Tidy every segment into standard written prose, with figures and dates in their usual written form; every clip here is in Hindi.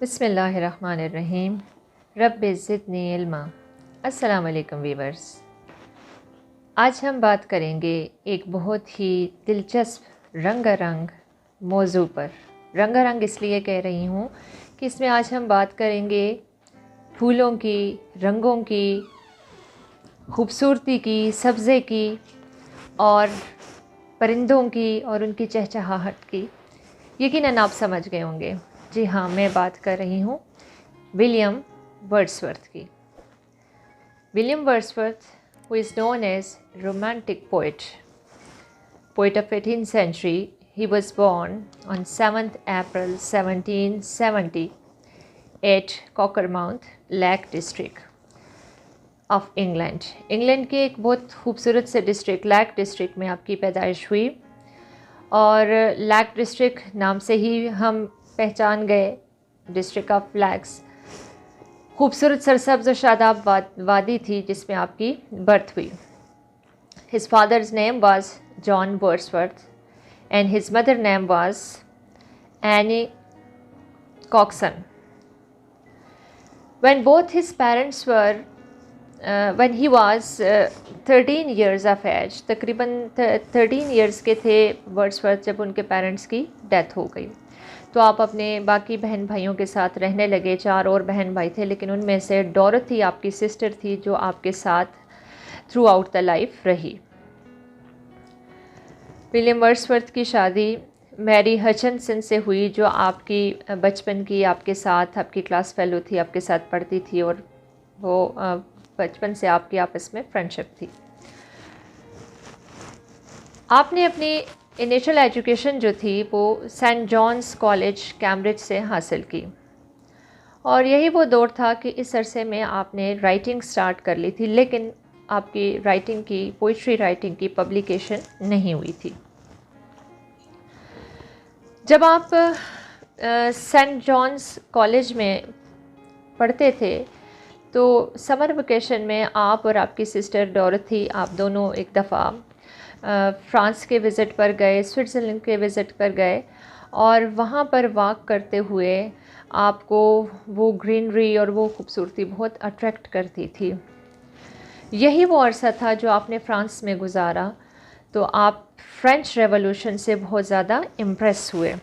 बिस्मिल्लाहिर्रहमानिर्रहीम। रब्बि ज़िदनी इल्मा। अस्सलाम वालेकुम वीवर्स। आज हम बात करेंगे एक बहुत ही दिलचस्प रंगारंग मौजू पर। रंगारंग इसलिए कह रही हूँ कि इसमें आज हम बात करेंगे फूलों की, रंगों की, खूबसूरती की, सब्ज़े की और परिंदों की और उनकी चहचहाहट की। यकीनन आप समझ गए होंगे। जी हाँ, मैं बात कर रही हूँ विलियम वर्ड्सवर्थ की। William Wordsworth, who is known as romantic poet of 18th century, he was born on 7th April 1770 at Cockermouth, Lake District of England। England के एक बहुत खूबसूरत से डिस्ट्रिक्ट लैक डिस्ट्रिक्ट में आपकी पैदाइश हुई और लैक डिस्ट्रिक्ट नाम से ही हम पहचान गए डिस्ट्रिक्ट ऑफ लैक्स। खूबसूरत सरसब्ज और शादाब वादी थी जिसमें आपकी बर्थ हुई। His father's name was John Wordsworth and his mother name was any Coxon. When both his parents were when he was 13 years of age, तकरीबन 13 years के थे वर्ड्सवर्थ जब उनके पेरेंट्स की डेथ हो गई। तो आप अपने बाकी बहन भाइयों के साथ रहने लगे। 4 और बहन भाई थे, लेकिन उनमें से डोरथी आपकी सिस्टर थी जो आपके साथ थ्रू आउट द लाइफ रही। विलियम वर्ड्सवर्थ की शादी मैरी हचनसन से हुई जो आपकी बचपन की आपके साथ आपकी क्लास फेलो थी, आपके साथ पढ़ती थी और वो बचपन से आपकी आपस में फ्रेंडशिप थी। आपने अपनी इनिशियल एजुकेशन जो थी वो सेंट जॉन्स कॉलेज कैम्ब्रिज से हासिल की और यही वो दौर था कि इस अरसे में आपने राइटिंग स्टार्ट कर ली थी, लेकिन आपकी राइटिंग की पोइट्री राइटिंग की पब्लिकेशन नहीं हुई थी। जब आप सेंट जॉन्स कॉलेज में पढ़ते थे तो समर वेकेशन में आप और आपकी सिस्टर डोरथी आप दोनों एक दफ़ा फ्रांस के विज़िट पर गए, स्विट्ज़रलैंड के विज़िट पर गए और वहाँ पर वॉक करते हुए आपको वो ग्रीनरी और वो खूबसूरती बहुत अट्रैक्ट करती थी। यही वो अरसा था जो आपने फ्रांस में गुजारा, तो आप फ्रेंच रेवोल्यूशन से बहुत ज़्यादा इम्प्रेस हुए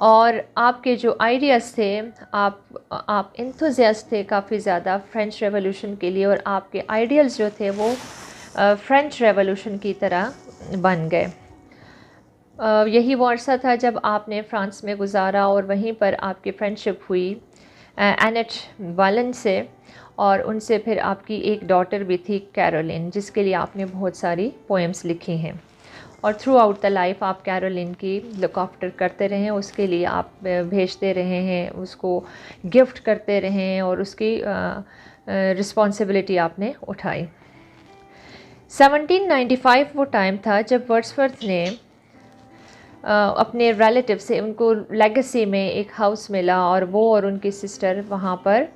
और आपके जो आइडियाज़ थे, आप इंथुजियास्ट थे काफ़ी ज़्यादा फ्रेंच रेवोल्यूशन के लिए और आपके आइडियल्स जो थे वो फ्रेंच रेवोल्यूशन की तरह बन गए। यही वो अरसा था जब आपने फ्रांस में गुजारा और वहीं पर आपकी फ्रेंडशिप हुई एनेट वालन से और उनसे फिर आपकी एक डॉटर भी थी कैरोलिन, जिसके लिए आपने बहुत सारी पोएम्स लिखी हैं और थ्रू आउट द लाइफ आप कैरोलिन की लुक आफ्टर करते रहे, उसके लिए आप भेजते रहे हैं, उसको गिफ्ट करते रहे हैं और उसकी रिस्पॉन्सिबिलिटी आपने उठाई। 1795 वो टाइम था जब वर्ड्सवर्थ ने अपने रिलेटिव से उनको लेगेसी में एक हाउस मिला और वो और उनकी सिस्टर वहाँ पर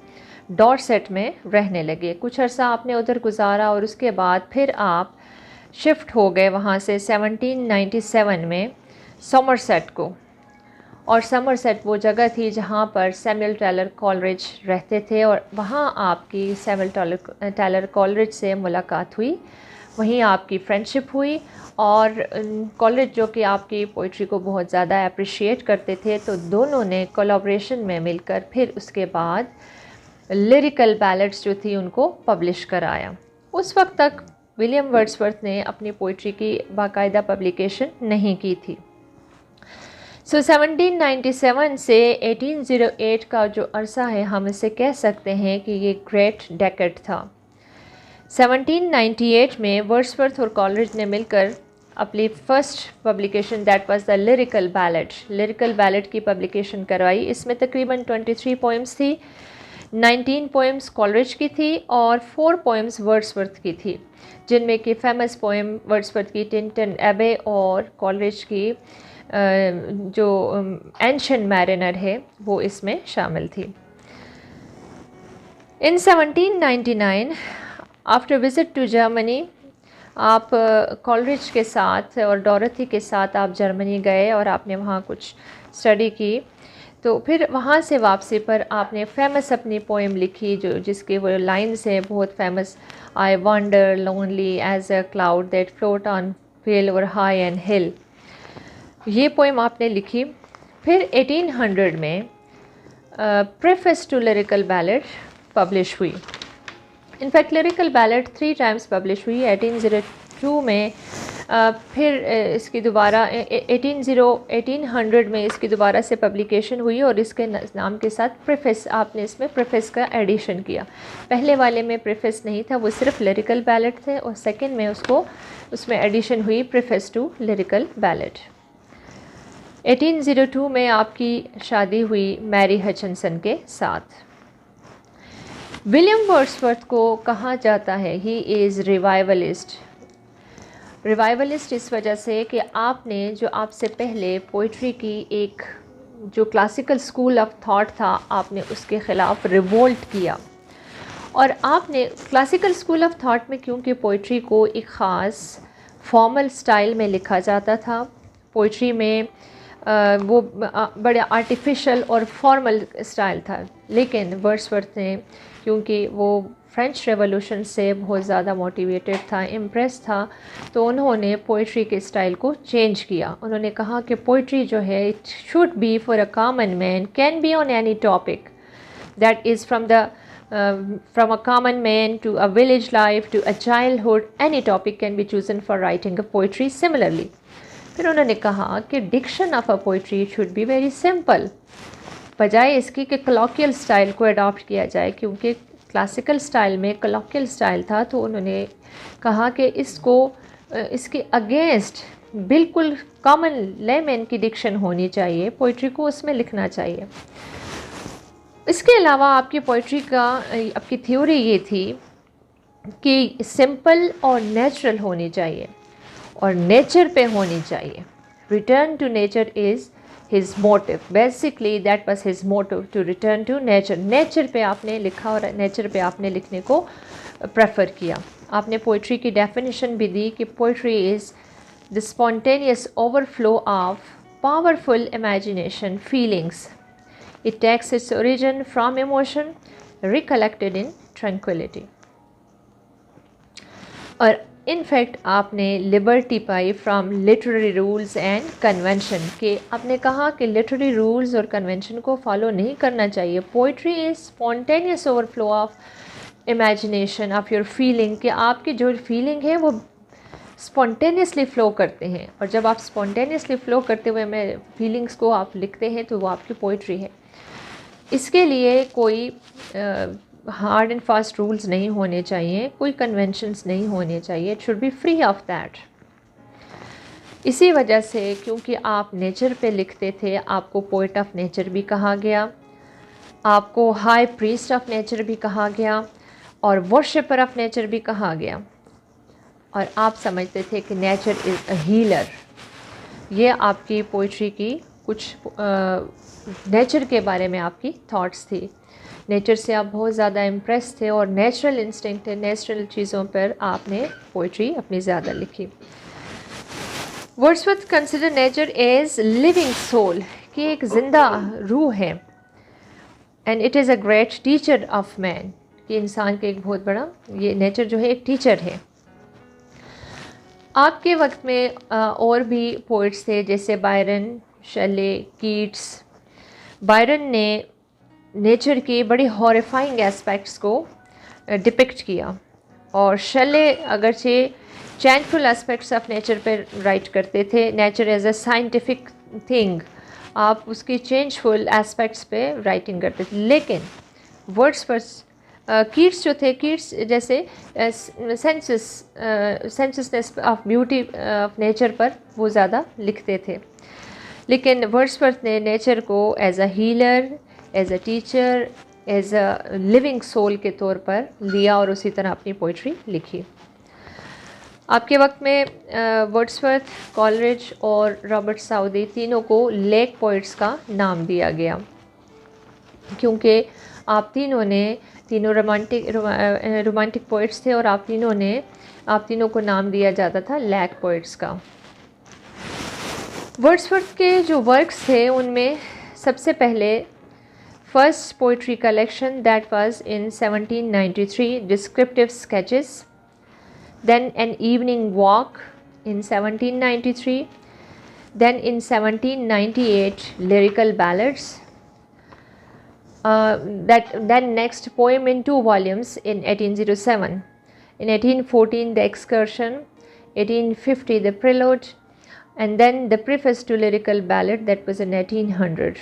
डॉरसेट में रहने लगे। कुछ अर्सा आपने उधर गुजारा और उसके बाद फिर आप शिफ्ट हो गए वहाँ से 1797 में समरसेट को, और समरसेट वो जगह थी जहाँ पर सैमुअल टेलर कॉलरिज रहते थे और वहाँ आपकी सैमुअल टेलर कॉलरिज से मुलाकात हुई, वहीं आपकी फ्रेंडशिप हुई और कॉलरिज जो कि आपकी पोइट्री को बहुत ज़्यादा अप्रिशिएट करते थे, तो दोनों ने कोलैबोरेशन में मिलकर फिर उसके बाद लिरिकल बैलेड्स जो थी उनको पब्लिश कराया। उस वक्त तक विलियम वर्ड्सवर्थ ने अपनी पोइट्री की बाकायदा पब्लिकेशन नहीं की थी। 1797 से 1808 का जो अरसा है हम इसे कह सकते हैं कि ये ग्रेट डेकेड था। 1798 में वर्ड्सवर्थ और कॉलरिज ने मिलकर अपनी first publication that was the lyrical ballad की पब्लिकेशन करवाई। इसमें तकरीबन 23 पोएम्स थी, 19 पोएम्स कॉलरिज की थी और 4 पोएम्स वर्ड्सवर्थ की थी, जिनमें कि फेमस पोएम वर्ड्सवर्थ की टिंटन एबे और कॉलरिज की जो एंशिएंट मैरिनर है वो इसमें शामिल थी। इन 1799 आफ्टर विज़िट टू जर्मनी आप कॉलरिज के साथ और डोरथी के साथ आप जर्मनी गए और आपने वहाँ कुछ स्टडी की। तो फिर वहाँ से वापसी पर आपने फेमस अपनी पोएम लिखी जो जिसके वो लाइन्स हैं बहुत famous, I wonder lonely as a cloud that float on vale over high and hill. ये पोएम आपने लिखी। फिर 1800 में preface to lyrical ballad publish हुई। In fact lyrical ballad 3 times publish हुई। 1802 में फिर इसकी दोबारा 1800 में इसकी दोबारा से पब्लिकेशन हुई और इसके नाम के साथ प्रेफेस, आपने इसमें प्रेफेस का एडिशन किया। पहले वाले में प्रेफेस नहीं था, वो सिर्फ लिरिकल बैलेड थे, और सेकंड में उसमें एडिशन हुई प्रेफेस टू लिरिकल बैलेड। 1802 में आपकी शादी हुई मैरी हचिंसन के साथ। विलियम वर्ड्सवर्थ को कहा जाता है ही इज़ रिवाइवलिस्ट। रिवाइवलिस्ट इस वजह से कि आपने जो आपसे पहले पोइट्री की एक जो क्लासिकल स्कूल ऑफ थॉट था, आपने उसके ख़िलाफ़ रिवोल्ट किया। और आपने क्लासिकल स्कूल ऑफ थॉट में, क्योंकि पोइट्री को एक ख़ास फॉर्मल स्टाइल में लिखा जाता था, पोइट्री में वो बड़े आर्टिफिशियल और फॉर्मल स्टाइल था, लेकिन वर्ड्सवर्थ ने, क्योंकि वो फ्रेंच रेवोल्यूशन से बहुत ज़्यादा मोटिवेटेड था, इम्प्रेस था, तो उन्होंने पोइट्री के स्टाइल को चेंज किया। उन्होंने कहा कि पोइट्री जो है it should be for a common man, can be on any topic, that is from a common man to a village life to a childhood, any topic can be chosen for writing a poetry similarly. फिर उन्होंने कहा कि diction of a poetry should be very simple, बजाय इसकी कि कलॉकियल स्टाइल को अडॉप्ट किया जाए, क्योंकि क्लासिकल स्टाइल में कलॉकियल स्टाइल था। तो उन्होंने कहा कि इसके अगेंस्ट बिल्कुल कॉमन लेमैन की डिक्शन होनी चाहिए, पोइट्री को उसमें लिखना चाहिए। इसके अलावा आपकी पोइट्री का आपकी थ्योरी ये थी कि सिंपल और नेचुरल होनी चाहिए और नेचर पे होनी चाहिए। Return to nature is his motive, basically that was his motive, to return to nature. Nature पे आपने लिखा और नेचर पे आपने लिखने को प्रेफर किया। आपने पोइट्री की डेफिनेशन भी दी कि poetry is the spontaneous overflow of powerful imagination feelings. It takes its origin from emotion recollected in tranquility. और in fact आपने liberty pi from literary rules and convention, के आपने कहा कि लिटरेरी रूल्स और कन्वेंशन को फॉलो नहीं करना चाहिए। Poetry is spontaneous overflow of imagination of your feeling, कि आपकी जो फीलिंग है वो स्पॉन्टेनियसली फ़्लो करते हैं, और जब आप स्पॉन्टेनियसली फ़्लो करते हुए में फीलिंग्स को आप लिखते हैं तो वो आपकी पोइट्री है। इसके लिए कोई हार्ड एंड फास्ट रूल्स नहीं होने चाहिए, कोई कन्वेंशंस नहीं होने चाहिए, it should be free of that. इसी वजह से, क्योंकि आप नेचर पे लिखते थे, आपको पोइट ऑफ नेचर भी कहा गया, आपको हाई प्रीस्ट ऑफ नेचर भी कहा गया, और वर्शिपर ऑफ नेचर भी कहा गया। और आप समझते थे कि नेचर इज़ अ हीलर। ये आपकी पोइट्री की कुछ नेचर के बारे में आपकी थॉट्स थी। नेचर से आप बहुत ज़्यादा इम्प्रेस थे और नेचुरल इंस्टिंक्ट, नेचुरल चीज़ों पर आपने पोइट्री अपनी ज़्यादा लिखी। Wordsworth consider nature as living soul, कि एक ज़िंदा रूह है, and it is a great teacher of man, कि इंसान के एक बहुत बड़ा, ये नेचर जो है एक टीचर है। आपके वक्त में और भी पोइट्स थे जैसे बायरन, शेले, कीट्स। बायरन ने नेचर के बड़े हॉरिफाइंग एस्पेक्ट्स को डिपिक्ट किया, और शेले अगरचे चैनफुल एस्पेक्ट्स ऑफ नेचर पर राइट करते थे, nature as a scientific thing, आप उसकी चेंजफुल एस्पेक्ट्स पे राइटिंग करते थे। लेकिन वर्ड्सवर्थ कीट्स जो थे, कीट्स जैसे सेंससनेस ऑफ ब्यूटी ऑफ नेचर पर वो ज़्यादा लिखते थे, लेकिन वर्ड्सवर्थ ने नेचर को as a healer, as a teacher, as a living soul के तौर पर लिया और उसी तरह अपनी पोइट्री लिखी। आपके वक्त में वर्ड्सवर्थ, कॉलरिज और रॉबर्ट साउदी तीनों को लेक पोइट्स का नाम दिया गया, क्योंकि आप तीनों रोमांटिक पोइट्स थे और आप तीनों को नाम दिया जाता था लेक पोइट्स का। वर्ड्सवर्थ के जो वर्क्स थे उनमें सबसे पहले first poetry collection that was in 1793, descriptive sketches, then an evening walk in 1793, then in 1798 lyrical ballads, then next poem in 2 volumes in 1807, in 1814 the excursion, 1850 the prelude, and then the preface to lyrical ballad that was in 1800.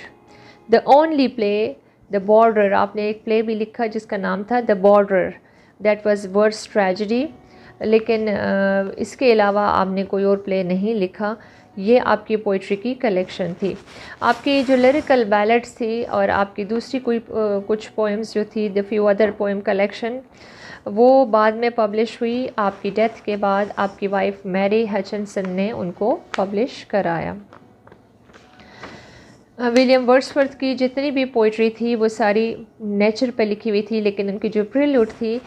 The only play The Border, आपने एक प्ले भी लिखा जिसका नाम था The Border, that was verse tragedy, लेकिन इसके अलावा आपने कोई और प्ले नहीं लिखा। ये आपकी पोइट्री की कलेक्शन थी। आपकी जो लिरिकल बैलेट्स थी और आपकी दूसरी कुछ पोएम्स जो थी, the few other poem collection, वो बाद में पब्लिश हुई। आपकी डेथ के बाद आपकी वाइफ मैरी हचिनसन ने उनको पब्लिश कराया। विलियम वर्ड्सवर्थ की जितनी भी पोइट्री थी वो सारी नेचर पे लिखी हुई थी, लेकिन उनकी जो प्रील्यूड थी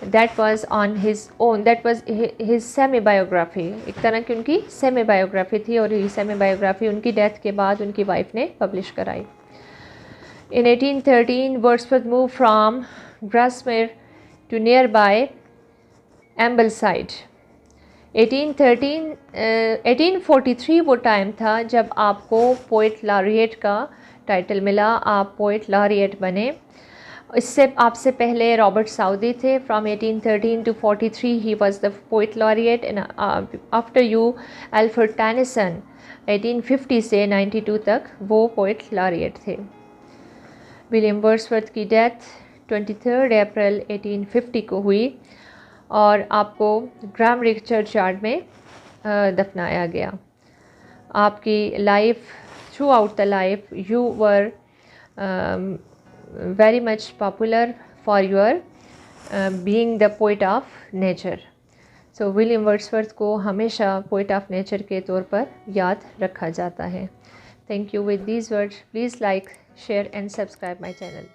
that was on his own, that was his semi biography, एक तरह की उनकी सेमी बायोग्राफी थी, और ये सेमी बायोग्राफी उनकी डेथ के बाद उनकी वाइफ ने पब्लिश कराई। In 1813 Wordsworth move from Grasmere to near by Ambleside. 1843 वो टाइम था जब आपको पोइट लॉरिएट का टाइटल मिला, आप पोइट लॉरिएट बने। इससे आपसे पहले रॉबर्ट साउदी थे। From 1813 to 43 he was the poet laureate, and after you Alfred Tennyson 1850 से 92 तक वो पोइट लॉरिएट थे। विलियम वर्ड्सवर्थ की डेथ 23 अप्रैल 1850 को हुई और आपको ग्रामरी चर्चयार्ड में दफनाया गया। आपकी life, through out the life you were very much popular for your being the poet of nature. So William Wordsworth को हमेशा पोइट ऑफ नेचर के तौर पर याद रखा जाता है। Thank you. With these words, please like, share and subscribe my channel.